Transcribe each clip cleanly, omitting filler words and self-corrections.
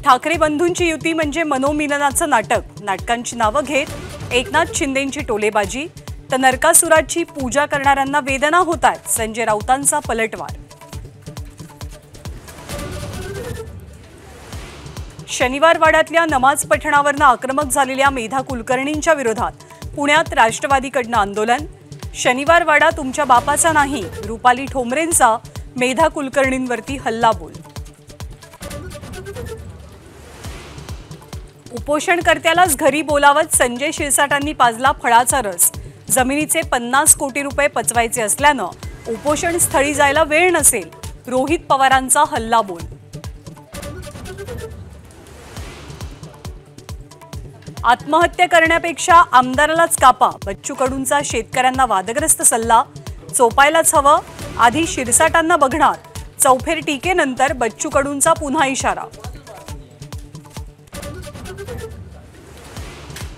ठाकरे बंधूंची युती म्हणजे मनोमिलनाचं नाटक। नाटकांची नावं घेत एकनाथ शिंदेंची टोलेबाजी, तर नरकासुराची पूजा करणाऱ्यांना वेदना होतात। संजय राऊतांचा पलटवार। शनिवार वाड्यातल्या नमाज पठणावरनं आक्रमक झालेल्या मेधा कुलकर्णींच्या विरोधात पुण्यात राष्ट्रवादीकडनं आंदोलन। शनिवार वाडा तुमच्या बापाचा नाही, रुपाली ठोंबरेंचा मेधा कुलकर्णींवरती हल्लाबोल। उपोषणकर्त्यालाच घरी बोलावत संजय शिरसाटांनी पाजला फळाचा रस। जमिनीचे 50 कोटी रुपये पचवायचे असल्यानं उपोषण स्थळी जायला वेळ नसेल, रोहित पवारांचा हल्लाबोल। आत्महत्या करण्यापेक्षा आमदारालाच कापा, बच्चू कडूंचा शेतकऱ्यांना वादग्रस्त सल्ला। चोपायलाच हवं, आधी शिरसाटांना बघणार, चौफेर टीकेनंतर बच्चू कडूंचा पुन्हा इशारा।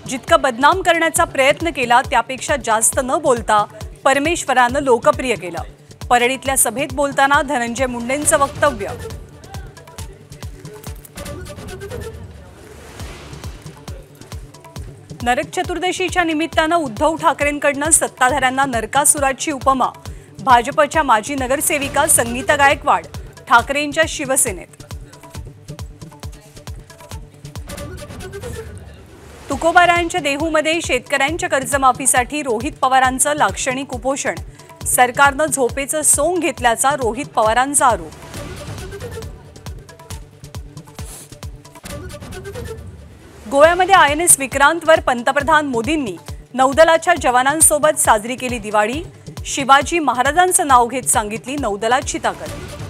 जितका बदनाम करण्याचा प्रयत्न केला त्यापेक्षा जास्त न बोलता परमेश्वरानं लोकप्रिय केलं। परळीतल्या सभेत बोलताना धनंजय मुंडेंचं वक्तव्य। नरक चतुर्दशीच्या निमित्तानं उद्धव ठाकरेंकडनं सत्ताधाऱ्यांना नरकासुराची उपमा। भाजपच्या माजी नगरसेविका संगीता गायकवाड ठाकरेंच्या शिवसेनेत। तुकोबारायांच्या देहूमध्ये शेतकऱ्यांच्या कर्जमाफीसाठी रोहित पवारांचं लाक्षणिक उपोषण। सरकारनं झोपेचं सोंग घेतल्याचा रोहित पवारांचा आरोप। गोव्यामध्ये INS विक्रांतवर पंतप्रधान मोदींनी नौदलाच्या जवानांसोबत साजरी केली दिवाळी। शिवाजी महाराजांचं नाव घेत सांगितली नौदलाची ताकद।